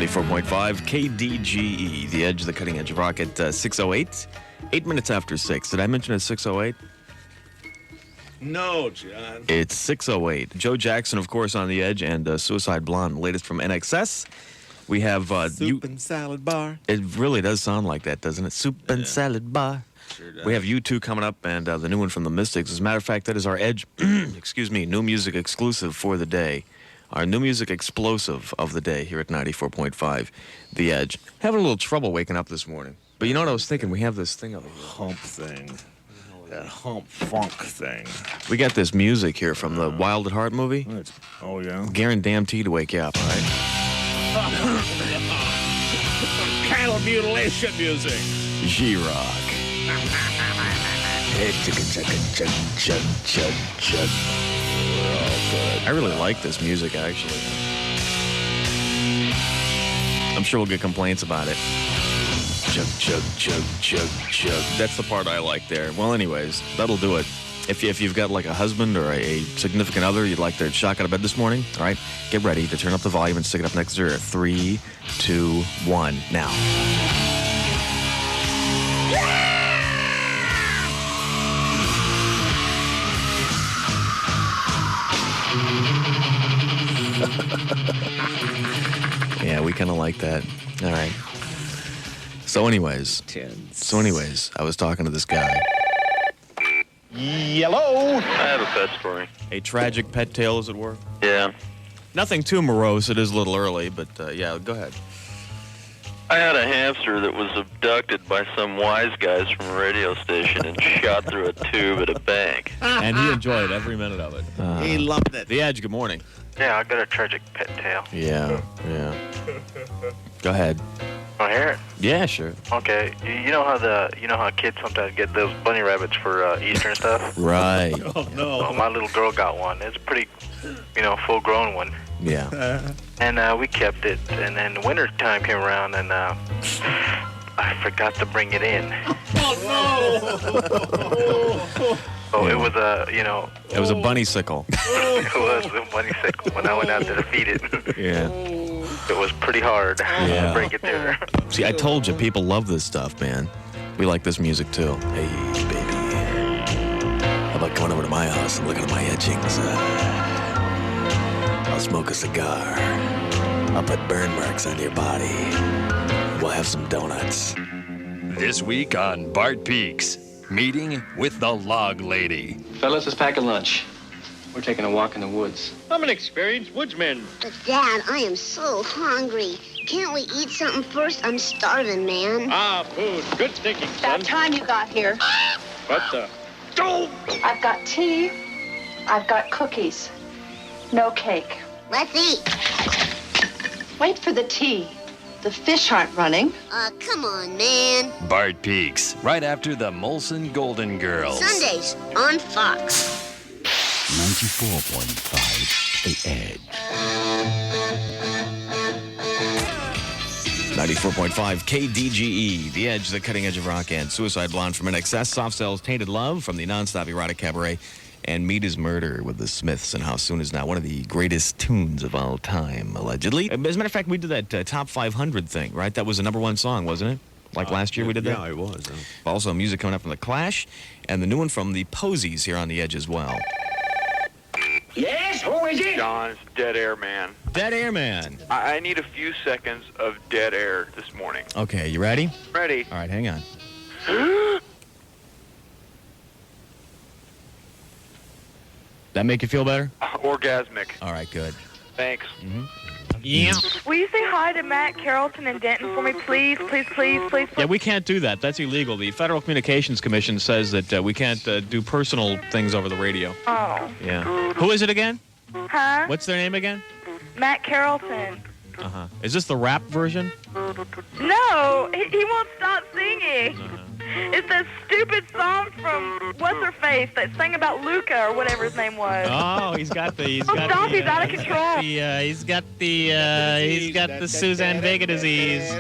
94.5 KDGE, the edge of the cutting edge of rock at 6:08. 8 minutes after 6. Did I mention it's 6:08? No, John. It's 6:08. Joe Jackson, of course, on the edge, and Suicide Blonde, latest from NXS. We have Soup and salad bar. It really does sound like that, doesn't it? Soup and salad bar. Sure does. We have U2 coming up, and the new one from the Mystics. As a matter of fact, that is our edge, excuse me, new music exclusive for the day. Our new music explosive of the day here at 94.5, The Edge. Having a little trouble waking up this morning. But you know what I was thinking? We have this thing over here. Hump thing. That hump funk thing. We got this music here from the Wild at Heart movie. Oh, yeah? Guaranteed to wake you up, all right? Cattle mutilation music. G-Rock. I really like this music, actually. I'm sure we'll get complaints about it. Chug, chug, chug, chug, chug. That's the part I like there. Well, anyways, that'll do it. If you've got like a husband or a significant other you'd like to shock out of bed this morning, all right, get ready to turn up the volume and stick it up next to her. 3, 2, 1, now. Yeah, we kind of like that. All right. So anyways, I was talking to this guy. Yellow. I have a pet story. A tragic pet tale, as it were. Yeah. Nothing too morose. It is a little early, but yeah, go ahead. I had a hamster that was abducted by some wise guys from a radio station and shot through a tube at a bank. And he enjoyed every minute of it. He loved it. The Edge, good morning. Yeah, I got a tragic pet tale. Yeah. Go ahead. Want to hear it? Yeah, sure. Okay. You know how kids sometimes get those bunny rabbits for Easter and stuff? Right. Oh, no. Well, my little girl got one. It's a pretty, full-grown one. Yeah. And we kept it. And then winter time came around, and I forgot to bring it in. Oh, So it was a, It was a bunny sickle. it was a bunny sickle when I went out to feed it. Yeah. It was pretty hard to bring it there. See, I told you, people love this stuff, man. We like this music, too. Hey, baby. How about coming over to my house and looking at my etchings? I'll smoke a cigar. I'll put burn marks on your body. We'll have some donuts. This week on Bart Peaks, meeting with the Log Lady. Fellas, let's pack a lunch. We're taking a walk in the woods. I'm an experienced woodsman. But, Dad, I am so hungry. Can't we eat something first? I'm starving, man. Food. Good thinking, son. About time you got here. What the? Oh! I've got tea. I've got cookies. No cake. Let's eat. Wait for the tea. The fish aren't running. Come on, man. Bart Peaks, right after the Molson Golden Girls. Sundays on Fox. 94.5, The Edge. 94.5 KDGE, The Edge, the cutting edge of rock, and Suicide Blonde from NXS, Soft Cells, Tainted Love from the non-stop erotic cabaret, and Meat is Murder with the Smiths, and How Soon Is Now, one of the greatest tunes of all time, allegedly. As a matter of fact, we did that Top 500 thing, right? That was the #1 song, wasn't it? Like last year we did that? Yeah, it was. Also, music coming up from The Clash, and the new one from the Posies here on The Edge as well. Yes, who is it? John, it's Dead Air Man. Dead Air Man. I need a few seconds of dead air this morning. Okay, you ready? Ready? All right, hang on. That make you feel better? Orgasmic. All right, good. Thanks. Yeah. Will you say hi to Matt Carrollton and Denton for me, please? Please, please, please, please. Yeah, we can't do that. That's illegal. The Federal Communications Commission says that we can't do personal things over the radio. Oh. Yeah. Who is it again? Huh? What's their name again? Matt Carrollton. Uh-huh. Is this the rap version? No, he won't stop singing. It's that stupid song from What's-Her-Face that sang about Luca or whatever his name was. Oh, he's got the He's out of control. He's got the Suzanne Vega disease.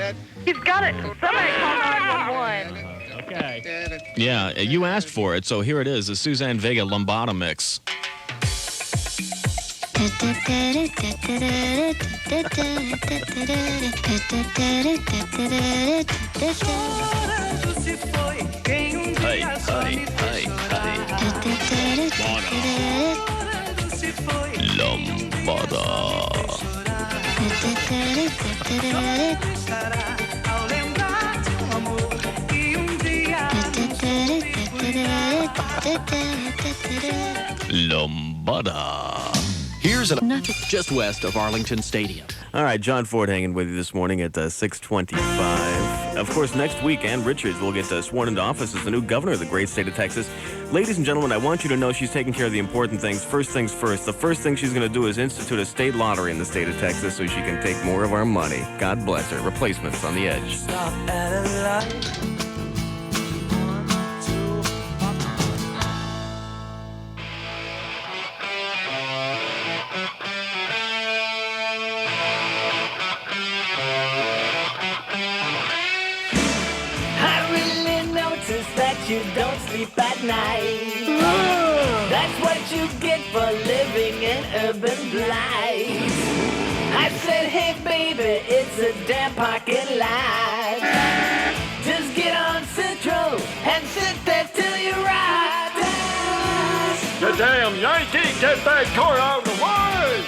He's got it. Somebody call 911. Okay. Yeah, you asked for it, so here it is, the Suzanne Vega Lombada mix. Lombada. Here's nothing just west of Arlington Stadium. All right, John Ford hanging with you this morning at 6:25. Of course, next week, Ann Richards will get sworn into office as the new governor of the great state of Texas. Ladies and gentlemen, I want you to know she's taking care of the important things. First things first. The first thing she's going to do is institute a state lottery in the state of Texas so she can take more of our money. God bless her. Replacements on the edge. Stop at a light. You don't sleep at night. That's what you get for living in urban blight. I said, hey baby, it's a damn parking lot. Just get on Central and sit there till you ride. The damn Yankee, get that car out of the way!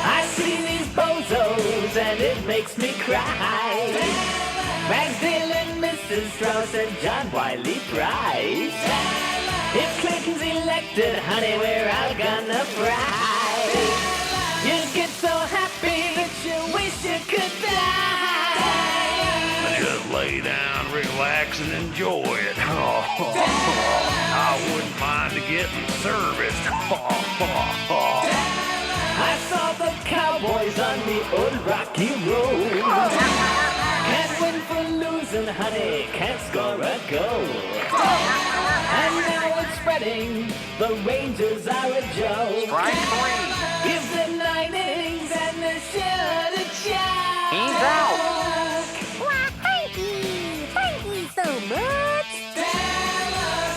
I see these bozos and it makes me cry. Ragsdale and Mrs. Strauss and John Wiley Price. If Clinton's elected, honey, we're all gonna fry. You get so happy that you wish you could die. Just lay down, relax, and enjoy it. I wouldn't mind getting serviced. I saw the Cowboys on the old Rocky Road. Can't win for losing, honey, can't score a goal. And now it's spreading, the Rangers are a joke. Strike three. Give them 9 innings and they should have shot. He's out. Why, thank you so much.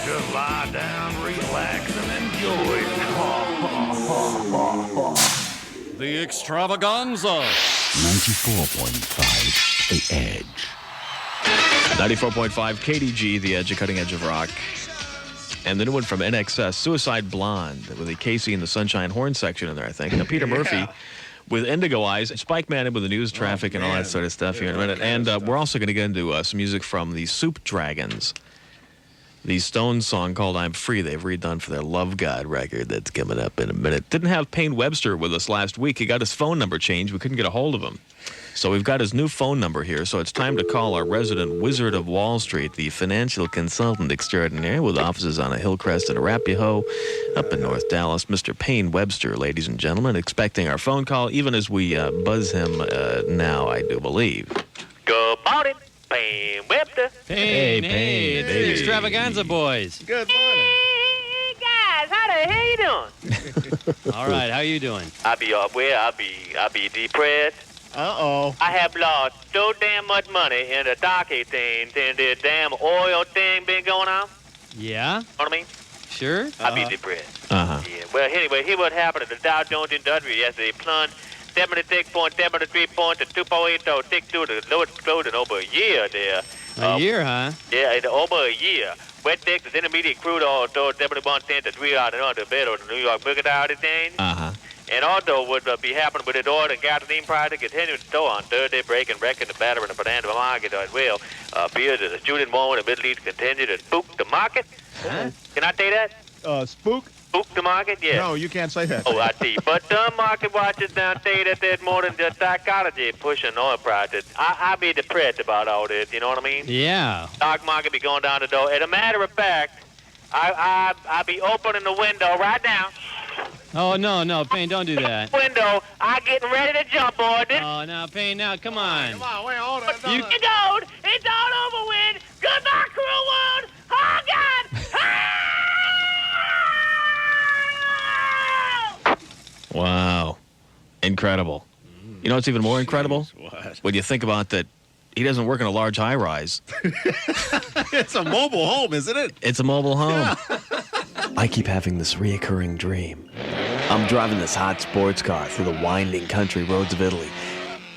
Just lie down, relax, and enjoy it. The extravaganza. 94.5 The Edge. 94.5 KDG, The Edge, a cutting edge of rock. And the new one from NXS, Suicide Blonde, with a Casey and the Sunshine Horn section in there, I think. Now, Peter Murphy with Indigo Eyes, Spike Man with the news, traffic, and all that sort of stuff here in a minute. And we're also going to get into some music from the Soup Dragons. The Stones song called I'm Free, they've redone for their Love God record that's coming up in a minute. Didn't have Payne Webster with us last week. He got his phone number changed. We couldn't get a hold of him. So we've got his new phone number here, so it's time to call our resident wizard of Wall Street, the financial consultant extraordinaire with offices on a Hillcrest and Arapahoe up in North Dallas, Mr. Payne Webster, ladies and gentlemen, expecting our phone call, even as we buzz him now, I do believe. Good morning, Payne Webster. Hey, it's the Extravaganza Boys. Good morning. Hey, guys, how the hell you doing? All right, how you doing? I be depressed. Uh-oh. I have lost so damn much money in the donkey thing, and the damn oil thing been going on. Yeah? Know what I mean? Sure. I be depressed. Uh-huh. Yeah. Well, anyway, here's what happened at the Dow Jones Industrial yesterday. Plunged 76.73 points to 2.862, the lowest close in over a year there. A year, huh? Yeah, in over a year. West Texas Intermediate crude oil sold 71 cents to 3 out and the bed on the New York Mercantile Exchange. Uh-huh. And also would be happening with the oil and gasoline prices continuing to soar on Thursday, breaking record the battery and the banana market as well. Fears that the shooting war in the Middle East continue to spook the market. Huh? Can I say that? Spook? Spook the market? Yeah. No, you can't say that. Oh, I see. But some market watchers now say that there's more than just psychology pushing oil prices. I be depressed about all this, you know what I mean? Yeah. Stock market be going down the door. As a matter of fact, I be opening the window right now. Oh, no, Payne, don't do that. Window, I getting ready to jump on it. Oh, now, Payne, now, come on. Come on, wait, hold on. It's over. It's all over with. Goodbye, cruel world. Oh, God. Wow. Incredible. You know what's even more incredible? What? When you think about that, he doesn't work in a large high-rise. It's a mobile home, isn't it? It's a mobile home. I keep having this reoccurring dream I'm driving this hot sports car through the winding country roads of Italy,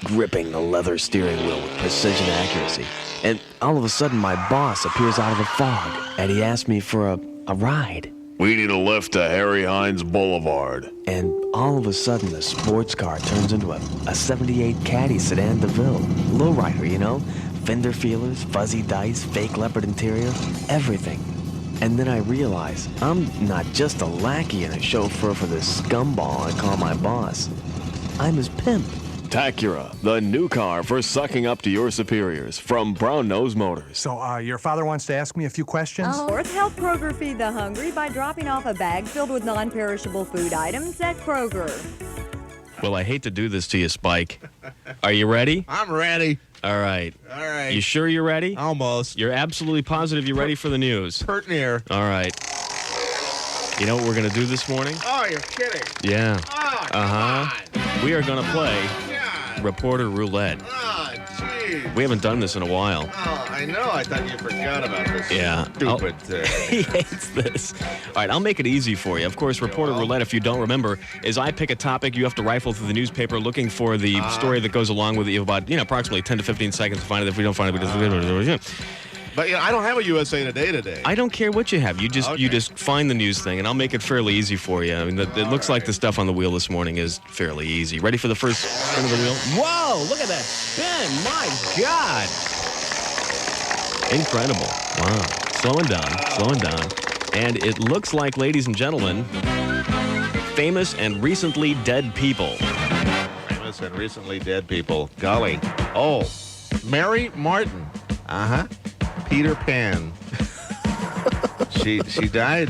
gripping the leather steering wheel with precision accuracy. And all of a sudden, my boss appears out of the fog, and he asks me for a ride. We need a lift to Harry Hines Boulevard. And all of a sudden, the sports car turns into a 78 Caddy sedan DeVille. Lowrider, you know? Fender feelers, fuzzy dice, fake leopard interior, everything. And then I realize I'm not just a lackey and a chauffeur for this scumball I call my boss. I'm his pimp. Tacura, the new car for sucking up to your superiors from Brown Nose Motors. So, your father wants to ask me a few questions? Fourth, help Kroger feed the hungry by dropping off a bag filled with non-perishable food items at Kroger. Well, I hate to do this to you, Spike. Are you ready? I'm ready. All right. All right. You sure you're ready? Almost. You're absolutely positive you're ready for the news? Pert near. All right. You know what we're going to do this morning? Oh, you're kidding. Yeah. Oh, come on. We are going to play Reporter Roulette. Oh, jeez. We haven't done this in a while. Oh, I know. I thought you forgot about this. Yeah. Stupid. He hates this. All right, I'll make it easy for you. Of course, Reporter Roulette, if you don't remember, is I pick a topic, you have to rifle through the newspaper looking for the story that goes along with it. You have about, approximately 10 to 15 seconds to find it. If we don't find it, we just... But I don't have a USA today. I don't care what you have. You just find the news thing, and I'll make it fairly easy for you. I mean, it looks like the stuff on the wheel this morning is fairly easy. Ready for the first spin of the wheel? Whoa! Look at that spin! My God! Incredible! Wow! Slowing down, and it looks like, ladies and gentlemen, famous and recently dead people. Famous and recently dead people. Golly! Oh, Mary Martin. Peter Pan. She died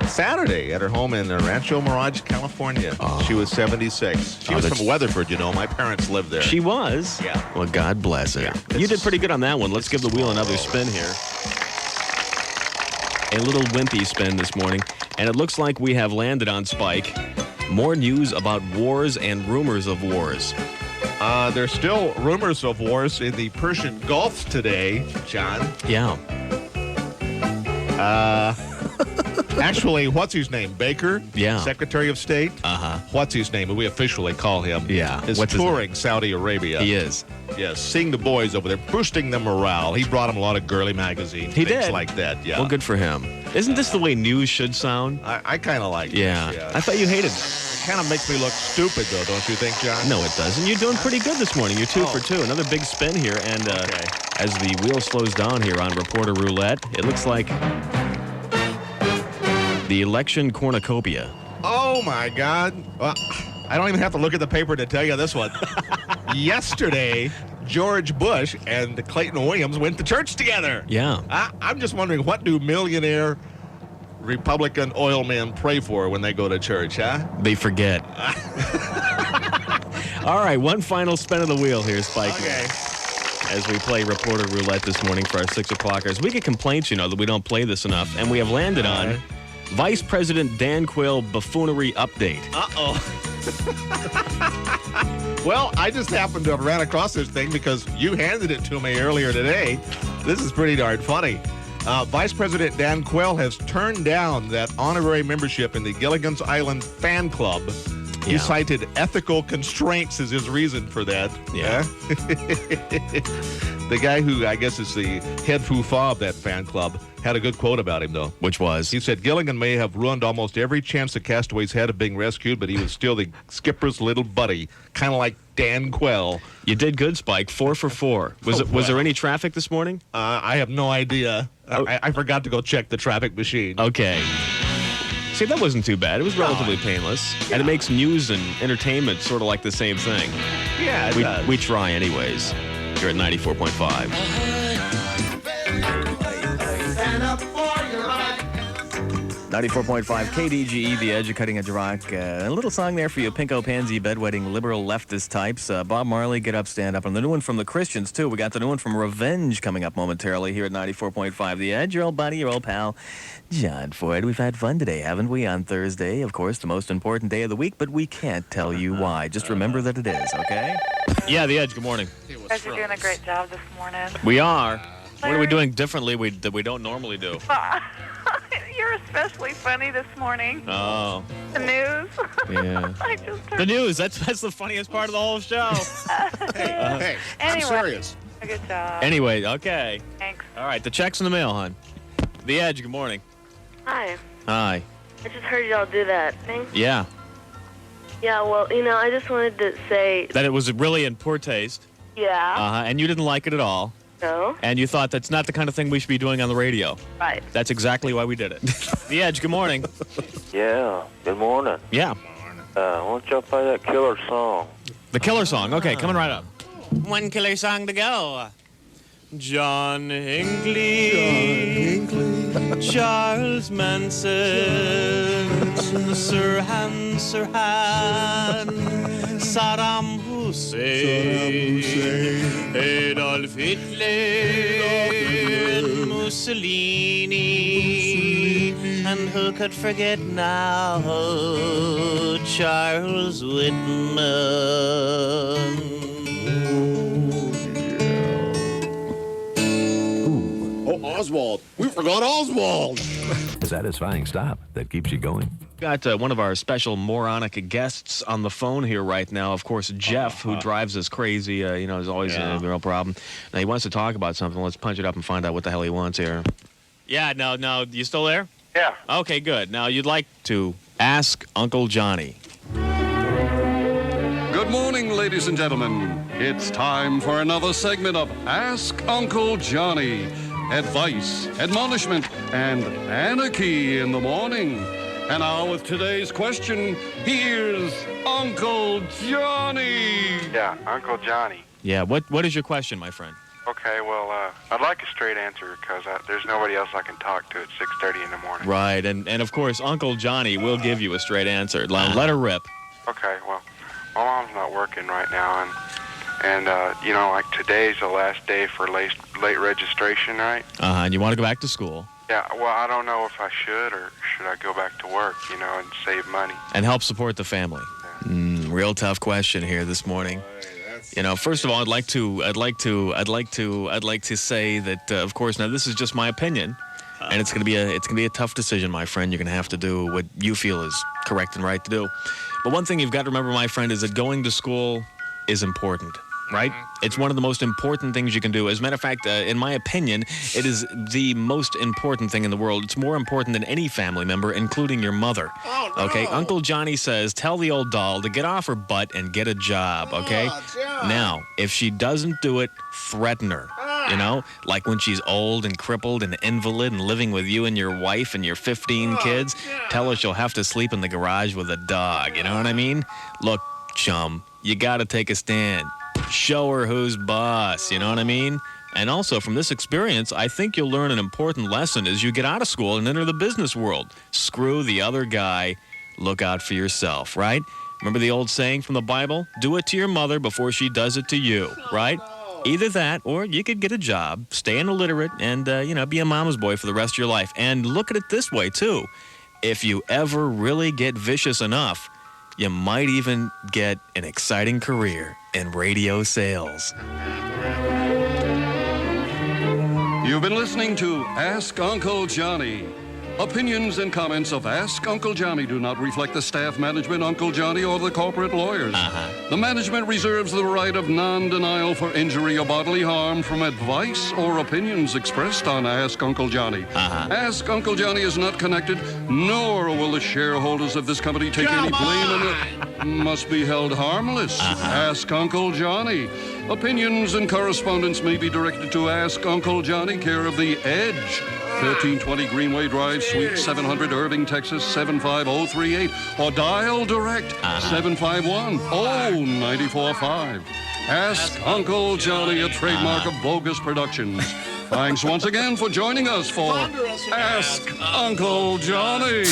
Saturday at her home in Rancho Mirage, California. She was 76. She was from Weatherford, My parents lived there. She was? Yeah. Well, God bless her. Yeah, you did pretty good on that one. Let's give the wheel another spin here. A little wimpy spin this morning. And it looks like we have landed on Spike. More news about wars and rumors of wars. There's still rumors of wars in the Persian Gulf today, John. Yeah. Actually, what's his name? Baker? Yeah. Secretary of State? What's his name? We officially call him. Yeah. Is touring Saudi Arabia. He is. Yes, seeing the boys over there, boosting their morale. He brought them a lot of girly magazines. He things did. like that, yeah. Well, good for him. Isn't this the way news should sound? I kind of like Yeah. this, I thought you hated it. Kind of makes me look stupid, though, don't you think, John? No, it doesn't. You're doing pretty good this morning. You're 2 for 2. Another big spin here. And as the wheel slows down here on Reporter Roulette, it looks like the election cornucopia. Oh, my God. Well, I don't even have to look at the paper to tell you this one. Yesterday, George Bush and Clayton Williams went to church together. Yeah. I'm just wondering, what do millionaire Republican oil men pray for when they go to church, huh? They forget. All right, one final spin of the wheel here, Spike. Okay. As we play Reporter Roulette this morning for our 6 o'clockers. We get complaints, that we don't play this enough, and we have landed on Vice President Dan Quayle buffoonery update. Uh-oh. Well, I just happened to have ran across this thing because you handed it to me earlier today. This is pretty darn funny. Vice President Dan Quayle has turned down that honorary membership in the Gilligan's Island fan club. He cited ethical constraints as his reason for that. Yeah. The guy who I guess is the head foo-fa of that fan club had a good quote about him, though. Which was? He said, Gilligan may have ruined almost every chance the castaways had of being rescued, but he was still the skipper's little buddy, kind of like Dan Quayle. You did good, Spike. 4 for 4. Was there any traffic this morning? I have no idea. I forgot to go check the traffic machine. Okay. See, that wasn't too bad. It was relatively painless. Yeah. And it makes news and entertainment sort of like the same thing. Yeah, it does. We try anyways. Here at 94.5. 94.5 KDGE, The Edge of Cutting Edge Rock. A little song there for you, pinko pansy bedwetting liberal leftist types. Bob Marley, Get Up, Stand Up. And the new one from the Christians, too. We got the new one from Revenge coming up momentarily here at 94.5 The Edge. Your old buddy, your old pal, John Ford. We've had fun today, haven't we? On Thursday, of course, the most important day of the week, but we can't tell you why. Just remember that it is, okay? Yeah, The Edge, good morning. You guys are doing a great job this morning. We are. What are we doing differently that we don't normally do? You're you're especially funny this morning. Oh. The news. Yeah. I just heard. The news. That's the funniest part of the whole show. Hey, I'm Anyway. serious. Good job. Anyway, okay. Thanks. All right, the check's in the mail, hon. The Edge, good morning. Hi. Hi. I just heard y'all do that thing. Yeah. Yeah, well, I just wanted to say... That it was really in poor taste. Yeah. And you didn't like it at all. No. And you thought that's not the kind of thing we should be doing on the radio. Right. That's exactly why we did it. The Edge, good morning. Yeah, good morning. Yeah. Why don't y'all play that killer song? The killer song. Okay, coming right up. One killer song to go. John Hinckley, Charles Manson, Sirhan, Saddam Hussein, Adolf Hitler, Mussolini, and who could forget now Charles Whitman. Oh, Oswald. We forgot Oswald. A satisfying stop that keeps you going. Got one of our special moronic guests on the phone here right now. Of course, Jeff, who drives us crazy, is always a real problem. Now, he wants to talk about something. Let's punch it up and find out what the hell he wants here. Yeah, no, you still there? Yeah. Okay, good. Now, you'd like to ask Uncle Johnny. Good morning, ladies and gentlemen. It's time for another segment of Ask Uncle Johnny. Advice, admonishment, and anarchy in the morning. And now with today's question, here's Uncle Johnny. Yeah, Uncle Johnny. Yeah, what is your question, my friend? Okay, well, I'd like a straight answer because there's nobody else I can talk to at 6:30 in the morning. Right, and of course, Uncle Johnny will give you a straight answer. Let her rip. Okay, well, my mom's not working right now, and like today's the last day for late registration, right? And you want to go back to school. Yeah, well, I don't know if I should or should I go back to work, and save money. And help support the family. Real tough question here this morning. First of all, I'd like to say that, of course, now this is just my opinion, and it's gonna be a tough decision, my friend. You're gonna have to do what you feel is correct and right to do. But one thing you've got to remember, my friend, is that going to school is important. Right? It's one of the most important things you can do. As a matter of fact, in my opinion, it is the most important thing in the world. It's more important than any family member, including your mother. Oh, no. Okay? Uncle Johnny says, tell the old doll to get off her butt and get a job, okay? Now, if she doesn't do it, threaten her. Like when she's old and crippled and invalid and living with you and your wife and your 15 kids, tell her she'll have to sleep in the garage with a dog. You know what I mean? Look, chum, you got to take a stand. Show her who's boss, you know what I mean? And also, from this experience, I think you'll learn an important lesson as you get out of school and enter the business world. Screw the other guy. Look out for yourself, right? Remember the old saying from the Bible? Do it to your mother before she does it to you, right? Either that, or you could get a job, stay illiterate, and, be a mama's boy for the rest of your life. And look at it this way, too. If you ever really get vicious enough, you might even get an exciting career in radio sales. You've been listening to Ask Uncle Johnny. Opinions and comments of Ask Uncle Johnny do not reflect the staff, management, Uncle Johnny, or the corporate lawyers. The management reserves the right of non-denial for injury or bodily harm from advice or opinions expressed on Ask Uncle Johnny. Ask Uncle Johnny is not connected, nor will the shareholders of this company take any blame, and it must be held harmless. Ask Uncle Johnny. Opinions and correspondence may be directed to Ask Uncle Johnny, care of The Edge, 1320 Greenway Drive, Suite 700, Irving, Texas, 75038, or dial direct 751-0945. Ask Uncle Johnny, a trademark of Bogus Productions. Thanks once again for joining us for Ask Uncle Johnny,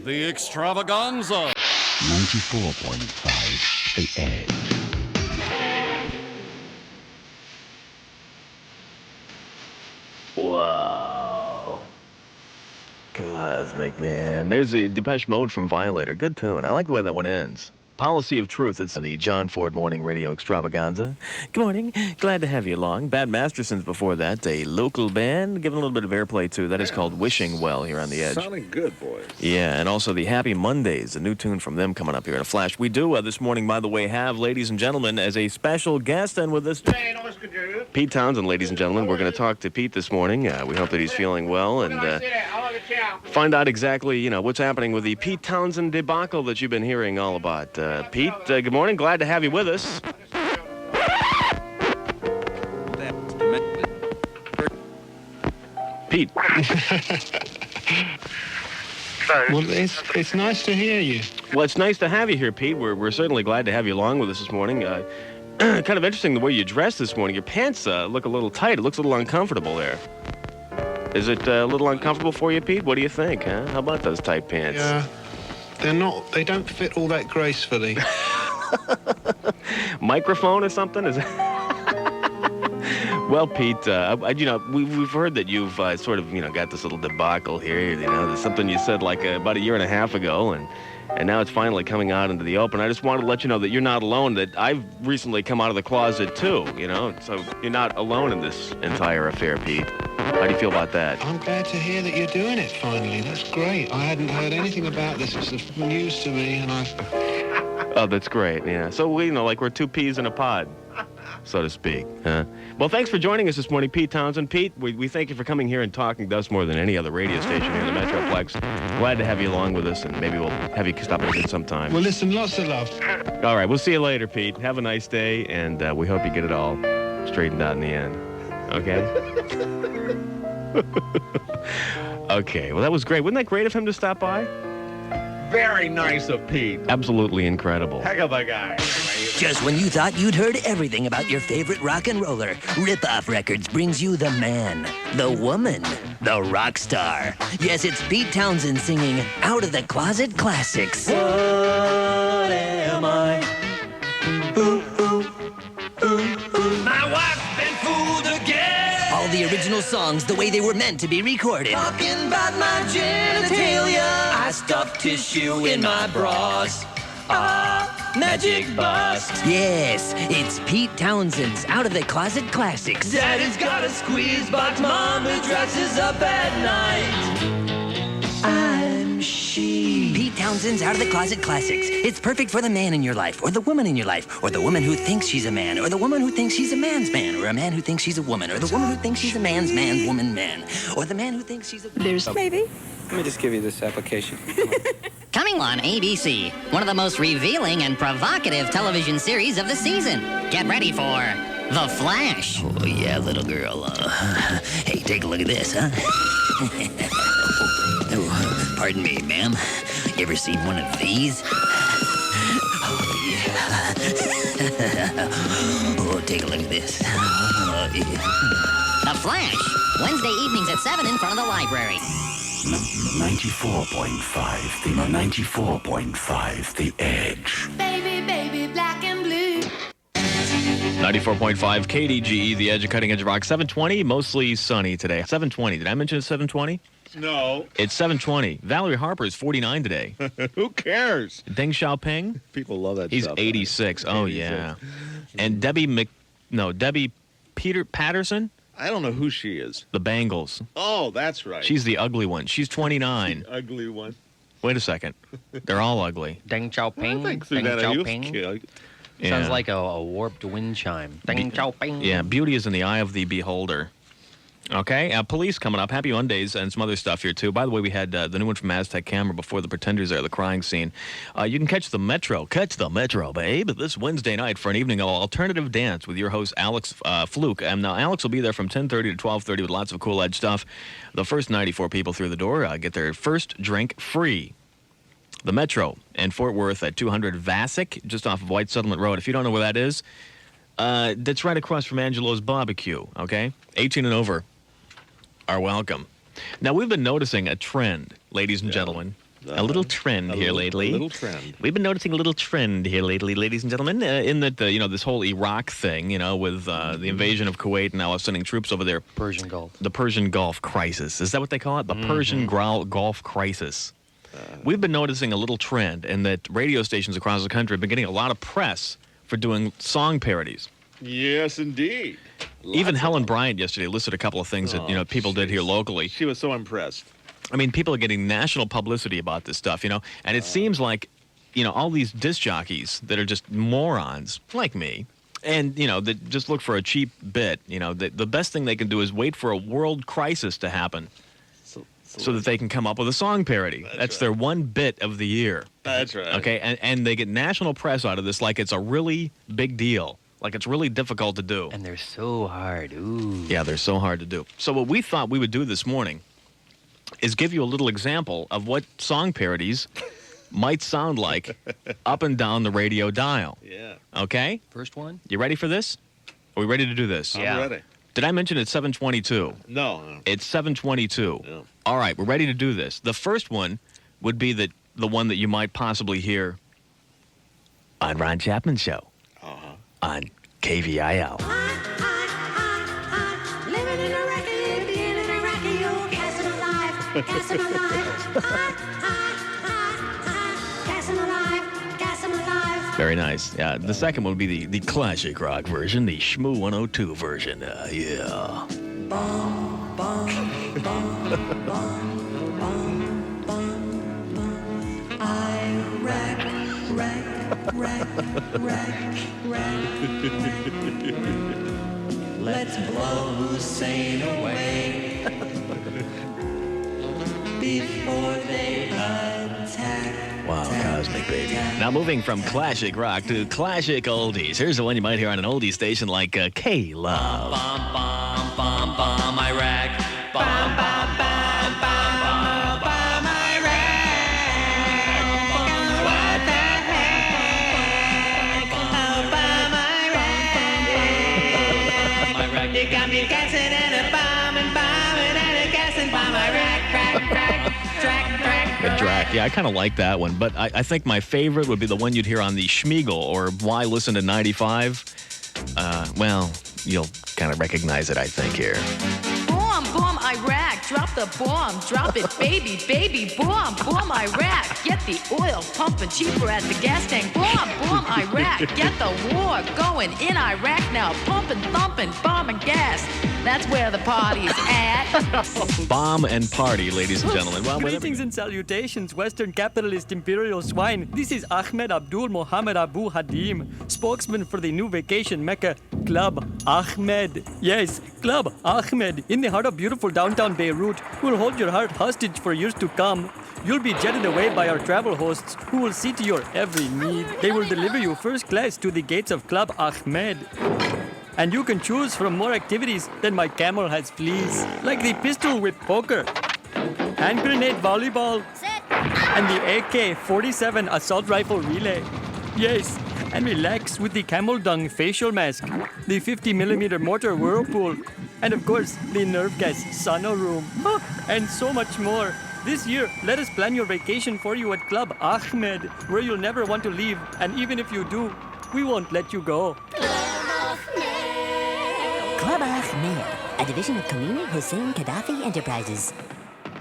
the extravaganza. 94.5, The Edge. Wow. Cosmic, man. There's a Depeche Mode from Violator. Good tune. I like the way that one ends. Policy of Truth. It's the John Ford Morning Radio Extravaganza. Good morning. Glad to have you along. Bad Mastersons before that, a local band given a little bit of airplay too. That is called Wishing Well here on the Edge. Sounding good, boys. Yeah, and also the Happy Mondays, a new tune from them coming up here in a flash. We do this morning, by the way, have, ladies and gentlemen, as a special guest and with us, Pete Townsend, ladies and gentlemen. We're going to talk to Pete this morning. We hope that he's feeling well and find out exactly, what's happening with the Pete Townsend debacle that you've been hearing all about. Pete, good morning. Glad to have you with us. Pete. Well, it's nice to hear you. Well, it's nice to have you here, Pete. We're certainly glad to have you along with us this morning. Kind of interesting the way you dressed this morning. Your pants look a little tight. It looks a little uncomfortable there. Is it a little uncomfortable for you, Pete? What do you think, huh? How about those tight pants? Yeah, they don't fit all that gracefully. Microphone or something? Is it? Well, Pete, we've heard that you've sort of, got this little debacle here. There's something you said like about a year and a half ago, and now it's finally coming out into the open. I just wanted to let you know that you're not alone, that I've recently come out of the closet too, so you're not alone in this entire affair, Pete. How do you feel about that? I'm glad to hear that you're doing it finally. That's great. I hadn't heard anything about this. It's news to me, and Oh, that's great, yeah. So, we're two peas in a pod, so to speak. Well, thanks for joining us this morning, Pete Townsend. Pete, we thank you for coming here and talking to us more than any other radio station here in the Metroplex. Glad to have you along with us, and maybe we'll have you stop in again sometime. Well, listen, lots of love. All right, we'll see you later, Pete. Have a nice day, and we hope you get it all straightened out in the end. Okay? Okay, well, that was great. Wasn't that great of him to stop by? Very nice of Pete. Absolutely incredible. Heck of a guy. Just when you thought you'd heard everything about your favorite rock and roller, Rip-Off Records brings you the man, the woman, the rock star. Yes, it's Pete Townsend singing Out of the Closet Classics. What am I? My wife's been fooled again. All the original songs the way they were meant to be recorded. Talking about my genitalia. I stuffed tissue in my bras. Magic bust. Yes, it's Pete Townsend's Out of the Closet Classics. Daddy's got a squeeze box. Mama dresses up at night. I'm she. Pete Townsend's Out of the Closet Classics. It's perfect for the man in your life, or the woman in your life, or the woman who thinks she's a man, or the woman who thinks she's a man's man, or a man who thinks she's a woman, or the woman who thinks she's a man's man, woman, man, or the man who thinks she's a... There's maybe. Let me just give you this application. Coming on ABC, one of the most revealing and provocative television series of the season. Get ready for The Flash. Oh, yeah, little girl. Hey, take a look at this, huh? Oh, pardon me, ma'am. You ever seen one of these? Oh, yeah. Oh, take a look at this. Oh, yeah. The Flash, Wednesday evenings at 7 in front of the library. 94.5, the 94.5, the Edge. Baby, baby, black and blue. 94.5 KDGE, the Edge of Cutting Edge Rock. 720, mostly sunny today. 720. Did I mention it's 720? No. It's 720. Valerie Harper is 49 today. Who cares? Deng Xiaoping? People love that He's stuff. 86. Oh, 86. yeah. And Debbie Patterson? I don't know who she is. The Bangles. Oh, that's right. She's the ugly one. She's 29. The ugly one. Wait a second. They're all ugly. Deng Xiaoping. I think Deng Susanna Xiaoping. Youth. Yeah. Sounds like a warped wind chime. Deng Xiaoping. Yeah, beauty is in the eye of the beholder. Okay, police coming up. Happy Mondays and some other stuff here, too. By the way, we had the new one from Aztec Camera before the Pretenders there, the crying scene. You can catch the Metro. Catch the Metro, babe, this Wednesday night for an evening of alternative dance with your host, Alex Fluke. And now Alex will be there from 10:30 to 12:30 with lots of cool Edge stuff. The first 94 people through the door get their first drink free. The Metro in Fort Worth at 200 Vassic, just off of White Settlement Road. If you don't know where that is, that's right across from Angelo's Barbecue, okay? 18 and over are welcome. Now, we've been noticing a trend, ladies and gentlemen. A little trend here lately. A little trend. We've been noticing a little trend here lately, ladies and gentlemen, in that, this whole Iraq thing, with the invasion of Kuwait and now sending troops over there. Persian Gulf. The Persian Gulf crisis. Is that what they call it? The Persian Gulf crisis. we've been noticing a little trend in that radio stations across the country have been getting a lot of press for doing song parodies. Yes, indeed. Even Helen Bryant yesterday listed a couple of things that people did here locally. She was so impressed. I mean, people are getting national publicity about this stuff, and it seems like, all these disc jockeys that are just morons like me, and that just look for a cheap bit. The best thing they can do is wait for a world crisis to happen, so that they can come up with a song parody. That's their one bit of the year. That's right. Okay, and they get national press out of this like it's a really big deal. Like it's really difficult to do. And they're so hard. Ooh. Yeah, they're so hard to do. So what we thought we would do this morning is give you a little example of what song parodies might sound like up and down the radio dial. Yeah. Okay? First one? You ready for this? Are we ready to do this? I'm ready. Did I mention it's 7:22? No. It's 7:22. Yeah. All right, we're ready to do this. The first one would be the one that you might possibly hear on Ron Chapman's show. On KVIL. Living in Iraq, being in Iraq, you're gassing alive, gassing alive. Gassing alive, gassing alive. Very nice. Yeah, the second one would be the classic rock version, the Shmoo 102 version. Yeah. Bum, bum, bum, bum, bum, bum, bum. Iraq, let's blow Hussein away before they attack. Wow, Cosmic Baby. Now moving from classic rock to classic oldies. Here's the one you might hear on an oldie station like K-Love. Bum, bum, bum, bum, Iraq. Bum, bum, bum, bum, bum, Iraq. What the heck? Oh, bum, Iraq. You got me gassing and a bombing and a gassing bomb, Iraq. Track. Yeah, I kind of like that one, but I think my favorite would be the one you'd hear on the Schmiegel or Why Listen to 95. Well, you'll kind of recognize it, I think, here. Boom, boom, Iraq. Drop the bomb. Drop it, baby, baby. Boom, boom, Iraq. Get the oil pumping cheaper at the gas tank. Boom, boom, Iraq. Get the war going in Iraq now. Pumping, thumping, bombing gas. That's where the party's at. Bomb and party, ladies and gentlemen. Well, greetings and salutations, Western capitalist imperial swine. This is Ahmed Abdul Mohammed Abu Hadim, spokesman for the new vacation mecca, Club Ahmed. Yes, Club Ahmed, in the heart of beautiful downtown Beirut, will hold your heart hostage for years to come. You'll be jetted away by our travel hosts who will see to your every need. They will deliver you first class to the gates of Club Ahmed. And you can choose from more activities than my camel has fleas, like the pistol whip poker, hand grenade volleyball, and the AK-47 assault rifle relay. Yes, and relax with the camel dung facial mask, the 50mm mortar whirlpool, and of course, the nerve gas sauna room, and so much more. This year, let us plan your vacation for you at Club Ahmed, where you'll never want to leave, and even if you do, we won't let you go. Club Ahmed, a division of Khamenei Hussein Gaddafi Enterprises.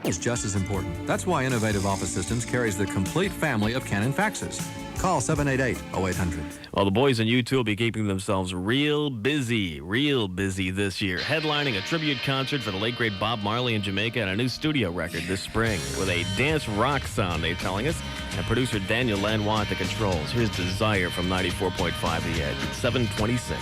Is just as important. That's why Innovative Office Systems carries the complete family of Canon faxes. Call 788-0800. Well, the boys in U2 will be keeping themselves real busy this year, headlining a tribute concert for the late, great Bob Marley in Jamaica and a new studio record this spring with a dance rock sound, they're telling us, and producer Daniel Lanois at the controls. Here's Desire from 94.5 The Edge at 7:26.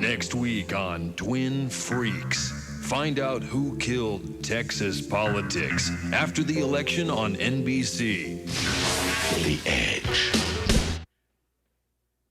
Next week on Twin Freaks, find out who killed Texas politics after the election on NBC. The Edge.